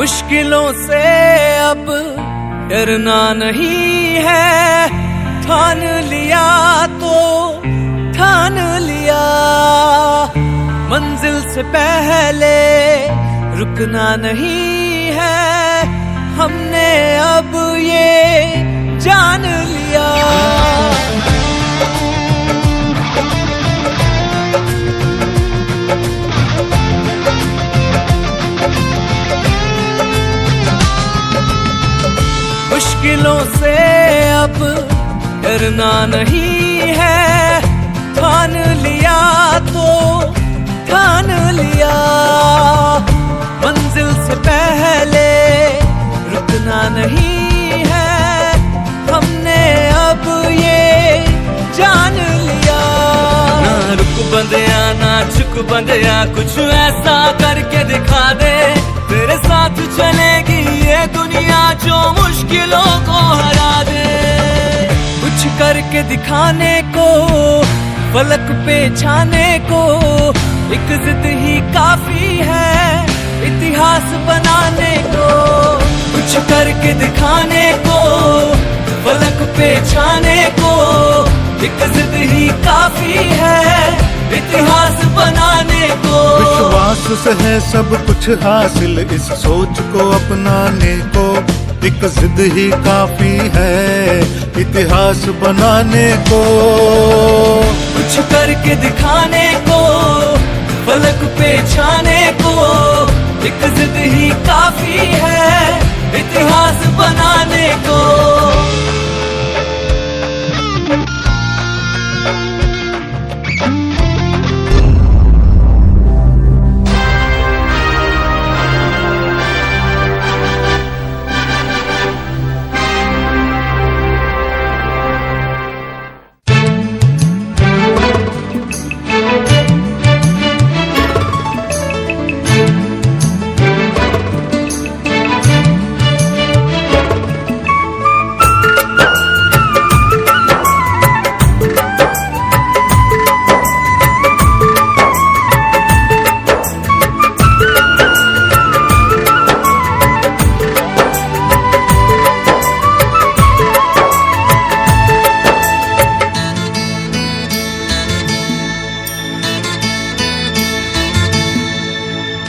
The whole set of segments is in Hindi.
मुश्किलों से अब डरना नहीं है, ठान लिया तो ठान लिया। मंजिल से पहले रुकना नहीं है, हमने अब ये जान लिया। मुश्किलों से अब डरना नहीं है, ठान लिया तो ठान लिया। मंजिल से पहले रुकना नहीं है, हमने अब ये जान लिया। ना रुक बंदिया ना चुक बंदिया, कुछ ऐसा करके दिखा दे, तेरे साथ चलेगी ये दुनिया जो मुश्किलों को हरा दे। कुछ करके दिखाने को, फलक पे छाने को, एक जिद ही काफी है इतिहास बनाने को। कुछ करके दिखाने को, फलक पे छाने को, एक जिद ही काफी है इतिहास बनाने को। विश्वास से है सब कुछ हासिल, इस सोच को अपनाने को, एक जिद ही काफी है इतिहास बनाने को। कुछ करके दिखाने को, फलक पे छाने को, एक जिद ही काफी है इतिहास बनाने को।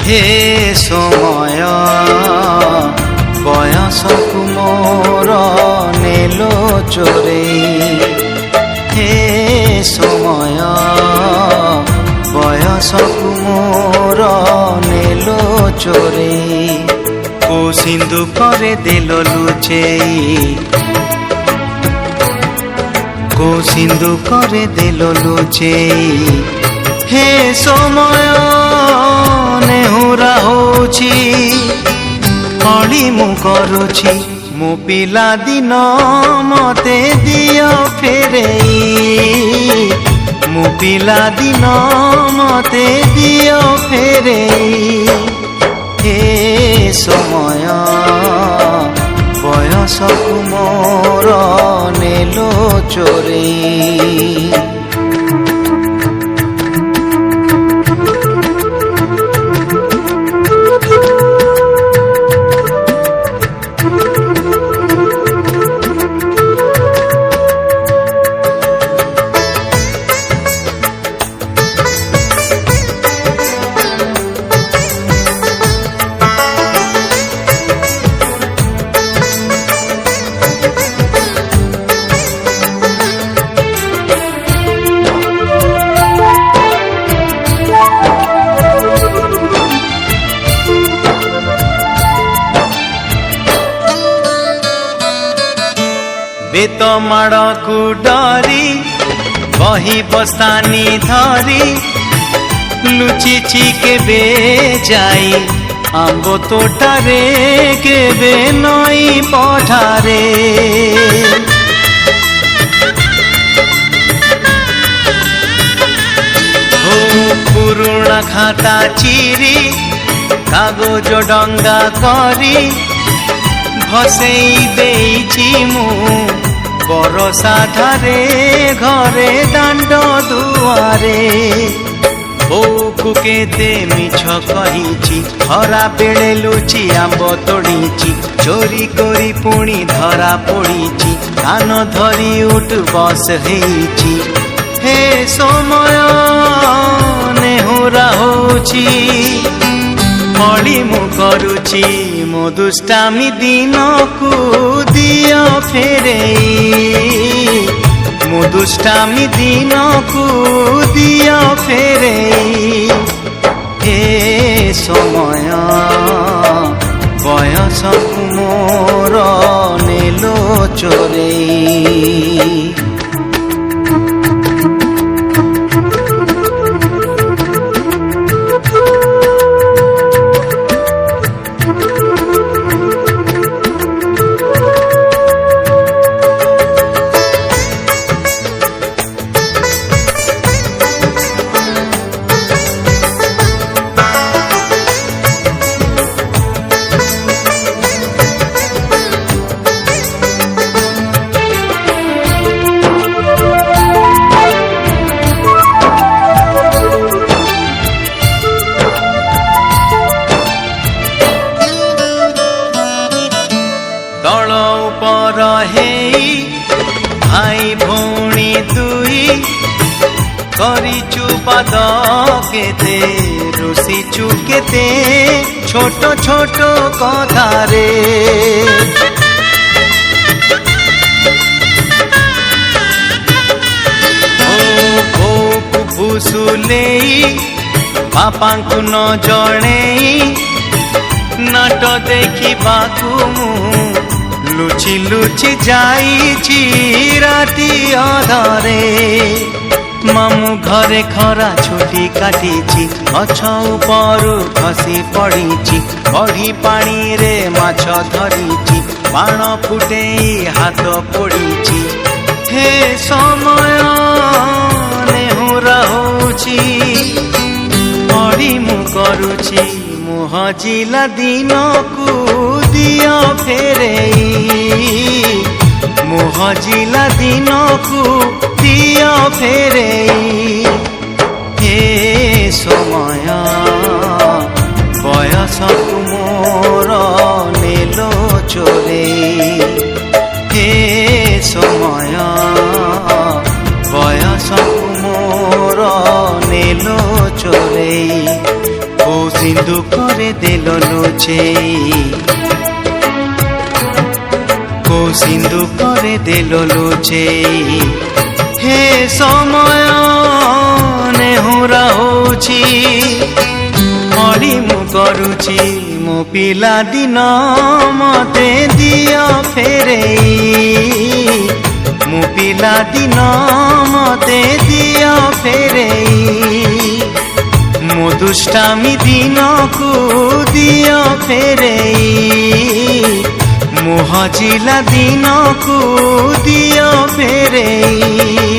हे समय बयसकु मोर नेलो चोरेई, हे समय बयसकु मोर नेलो चोरेई। को सिंधु करे देलो लुचेई, को सिंधु करे देलो लुचेई। हे समय नेहुरा होछि कली मु करुछि, मो पिला दिन मते दियो फेरेई, मो पिला दिन मते दियो फेरेई। हे समय बयसकु मोर नेलो चोरेई। बेत माड़कू डरी बही बस्तानी धरी, लुचिची केबे जाई आंबो तोटारे केबे नई पठारे। हो पुरुणा खाता चिरी कागज डंगा करी, भसेई देइछि मु बरसा धारे घरे दांड दुआरे। ବୋଉକୁ କେତେ ମିଛ କହିଛି ଖରା ବେଳେ ଲୁଚି ଆମ୍ବ ତୋଳିଛି ଚୋରି କରି ପୁଣି ଧରା ପଡ଼ିଛି କାନ ଧରି ଉଠ ବସ ହେଇଛି ହେ ସମୟ ନେହୁରା ହଉଛି ମଳି ମୁଁ କରୁଛି ମୋ ଦୁଷ୍ଟାମୀ ଦିନକୁ ଦିଅ ଫେରେଇ ମୋ ଦୁଷ୍ଟାମୀ ଦିନକୁ ଦିଅ ଫେରେଇ ଏ ସମୟ ବୟସକୁ ମୋର ନେଲୋ ଚୋରେଇ ତଳ ଉପର ହେଇ ଭାଇ ଭଉଣୀ ଦୁଇ କରିଛୁ ପାଦ କେତେ ରୁଷିଛୁ କେତେ ଛୋଟ ଛୋଟ କଥାରେ ବୋଉକୁ ଫୁସୁଲେଇ ବାପାଙ୍କୁ ନ ଜଣେଇ ନାଟ ଦେଖିବାକୁ ମୁଁ ଲୁଚି ଲୁଚି ଯାଇଛି ରାତି ଅଧରେ ମାମୁଁ ଘରେ ଖରା ଛୁଟି କାଟିଛି ଗଛ ଉପରୁ ଖସି ପଡ଼ିଛି ବଢ଼ି ପାଣିରେ ମାଛ ଧରିଛି ବାଣ ଫୁଟେଇ ହାତ ପୋଡ଼ିଛି ହେ ସମୟ ନେହୁରା ହଉଛି ମଳି ମୁଁ କରୁଛି ହଜିଲା ଦିନକୁ ଦିଅ ଫେରେଇ ମୋ ହଜିଲା ଦିନକୁ ଦିଅ ଫେରେଇ ଏ ସମୟ ବୟସକୁ ମୋର ନେଲୋ ଚୋରେଇ ଏ ସମୟ ବୟସକୁ ମୋର ନେଲୋ ଚୋରେଇ ଓ ସିନ୍ଦୁକରେ ଦେଲ ଲୁଚେଇ ଓ ସିନ୍ଦୁକରେ ଦେଲ ଲୁଚେଇ ହେ ସମୟ ନେହୁରା ହଉଛି ମଳି ମୁଁ କରୁଛି ମୋ ପିଲା ଦିନ ମତେ ଦିଅ ଫେରେଇ ମୋ ପିଲା ଦିନ ମତେ ଦିଅ ଫେରେଇ ମୋ ଦୁଷ୍ଟାମୀ ଦିନକୁ ଦିଅ ଫେରେଇ ମୋ ହଜିଲା ଦିନକୁ ଦିଅ ଫେରେଇ